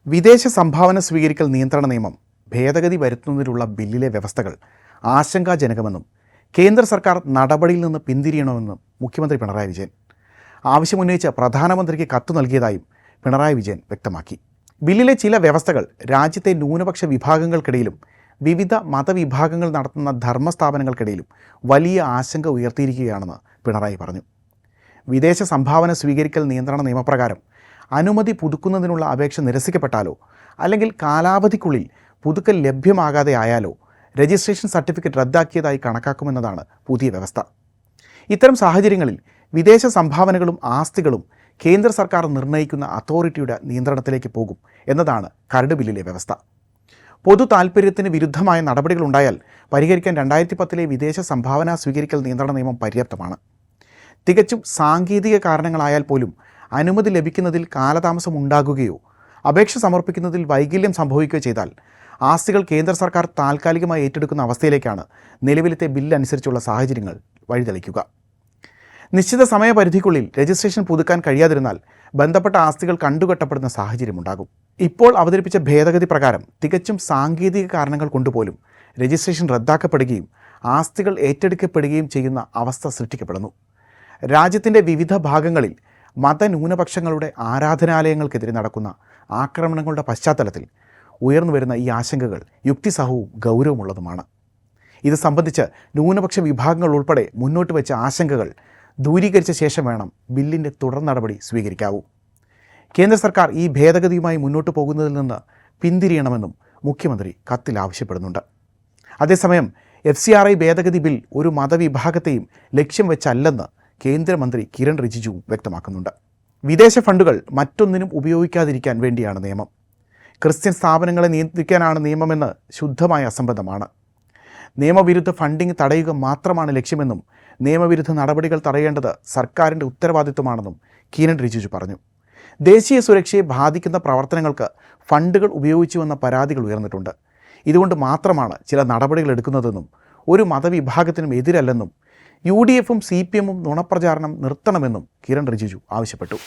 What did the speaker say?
വിദേശ സംഭാവന സ്വീകരിക്കൽ നിയന്ത്രണ നിയമം ഭേദഗതി വരുത്തുന്നതിനുള്ള ബില്ലിലെ വ്യവസ്ഥകൾ ആശങ്കാജനകമെന്നും കേന്ദ്ര സർക്കാർ നടപടിയിൽ നിന്ന് പിന്തിരിയണമെന്നും മുഖ്യമന്ത്രി പിണറായി വിജയൻ ആവശ്യമുന്നയിച്ച് പ്രധാനമന്ത്രിക്ക് കത്ത് നൽകിയതായും പിണറായി വിജയൻ വ്യക്തമാക്കി. ബില്ലിലെ ചില വ്യവസ്ഥകൾ രാജ്യത്തെ ന്യൂനപക്ഷ വിഭാഗങ്ങൾക്കിടയിലും വിവിധ മതവിഭാഗങ്ങൾ നടത്തുന്ന ധർമ്മസ്ഥാപനങ്ങൾക്കിടയിലും വലിയ ആശങ്ക ഉയർത്തിയിരിക്കുകയാണെന്ന് പിണറായി പറഞ്ഞു. വിദേശ സംഭാവന സ്വീകരിക്കൽ നിയന്ത്രണ നിയമപ്രകാരം അനുമതി പുതുക്കുന്നതിനുള്ള അപേക്ഷ നിരസിക്കപ്പെട്ടാലോ അല്ലെങ്കിൽ കാലാവധിക്കുള്ളിൽ പുതുക്കൽ ലഭ്യമാകാതെ ആയാലോ രജിസ്ട്രേഷൻ സർട്ടിഫിക്കറ്റ് റദ്ദാക്കിയതായി കണക്കാക്കുമെന്നതാണ് പുതിയ വ്യവസ്ഥ. ഇത്തരം സാഹചര്യങ്ങളിൽ വിദേശ സംഭാവനകളും ആസ്തികളും കേന്ദ്ര സർക്കാർ നിർണ്ണയിക്കുന്ന അതോറിറ്റിയുടെ നിയന്ത്രണത്തിലേക്ക് പോകും എന്നതാണ് കരട് ബില്ലിലെ വ്യവസ്ഥ. പൊതു താൽപ്പര്യത്തിന് വിരുദ്ധമായ നടപടികളുണ്ടായാൽ പരിഹരിക്കാൻ 2010 വിദേശ സംഭാവന സ്വീകരിക്കൽ നിയന്ത്രണ നിയമം പര്യാപ്തമാണ്. തികച്ചും സാങ്കേതിക കാരണങ്ങളായാൽ പോലും അനുമതി ലഭിക്കുന്നതിൽ കാലതാമസം ഉണ്ടാകുകയോ അപേക്ഷ സമർപ്പിക്കുന്നതിൽ വൈകല്യം സംഭവിക്കുകയോ ചെയ്താൽ ആസ്തികൾ കേന്ദ്ര സർക്കാർ താൽക്കാലികമായി ഏറ്റെടുക്കുന്ന അവസ്ഥയിലേക്കാണ് നിലവിലത്തെ ബില്ല് അനുസരിച്ചുള്ള സാഹചര്യങ്ങൾ വഴിതെളിക്കുക. നിശ്ചിത സമയപരിധിക്കുള്ളിൽ രജിസ്ട്രേഷൻ പുതുക്കാൻ കഴിയാതിരുന്നാൽ ബന്ധപ്പെട്ട ആസ്തികൾ കണ്ടുകെട്ടപ്പെടുന്ന സാഹചര്യമുണ്ടാകും. ഇപ്പോൾ അവതരിപ്പിച്ച ഭേദഗതി പ്രകാരം തികച്ചും സാങ്കേതിക കാരണങ്ങൾ കൊണ്ടുപോലും രജിസ്ട്രേഷൻ റദ്ദാക്കപ്പെടുകയും ആസ്തികൾ ഏറ്റെടുക്കപ്പെടുകയും ചെയ്യുന്ന അവസ്ഥ സൃഷ്ടിക്കപ്പെടുന്നു. രാജ്യത്തിൻ്റെ വിവിധ ഭാഗങ്ങളിൽ മതന്യൂനപക്ഷങ്ങളുടെ ആരാധനാലയങ്ങൾക്കെതിരെ നടക്കുന്ന ആക്രമണങ്ങളുടെ പശ്ചാത്തലത്തിൽ ഉയർന്നുവരുന്ന ഈ ആശങ്കകൾ യുക്തിസഹവും ഗൗരവമുള്ളതുമാണ്. ഇത് സംബന്ധിച്ച് ന്യൂനപക്ഷ വിഭാഗങ്ങൾ ഉൾപ്പെടെ മുന്നോട്ട് വെച്ച ആശങ്കകൾ ദൂരീകരിച്ച ശേഷം വേണം ബില്ലിൻ്റെ തുടർ നടപടി സ്വീകരിക്കാവൂ. കേന്ദ്ര സർക്കാർ ഈ ഭേദഗതിയുമായി മുന്നോട്ട് പോകുന്നതിൽ നിന്ന് പിന്തിരിയണമെന്നും മുഖ്യമന്ത്രി കത്തിൽ ആവശ്യപ്പെടുന്നുണ്ട്. അതേസമയം FCRI ഭേദഗതി ബിൽ ഒരു മതവിഭാഗത്തെയും ലക്ഷ്യം വെച്ചല്ലെന്ന് കേന്ദ്രമന്ത്രി കിരൺ റിജിജുവും വ്യക്തമാക്കുന്നുണ്ട്. വിദേശ ഫണ്ടുകൾ മറ്റൊന്നിനും ഉപയോഗിക്കാതിരിക്കാൻ വേണ്ടിയാണ് നിയമം. ക്രിസ്ത്യൻ സ്ഥാപനങ്ങളെ നിയന്ത്രിക്കാനാണ് നിയമമെന്ന് ശുദ്ധമായ അസംബന്ധമാണ്. നിയമവിരുദ്ധ ഫണ്ടിംഗ് തടയുക മാത്രമാണ് ലക്ഷ്യമെന്നും നിയമവിരുദ്ധ നടപടികൾ തടയേണ്ടത് സർക്കാരിൻ്റെ ഉത്തരവാദിത്വമാണെന്നും കിരൺ റിജിജു പറഞ്ഞു. ദേശീയ സുരക്ഷയെ ബാധിക്കുന്ന പ്രവർത്തനങ്ങൾക്ക് ഫണ്ടുകൾ ഉപയോഗിച്ചുവെന്ന പരാതികൾ ഉയർന്നിട്ടുണ്ട്. ഇതുകൊണ്ട് മാത്രമാണ് ചില നടപടികൾ എടുക്കുന്നതെന്നും ഒരു മതവിഭാഗത്തിനും എതിരല്ലെന്നും UDF-ഉം CPM-ഉം നുണപ്രചാരണം നിർത്തണമെന്നും കിരൺ റിജിജു ആവശ്യപ്പെട്ടു.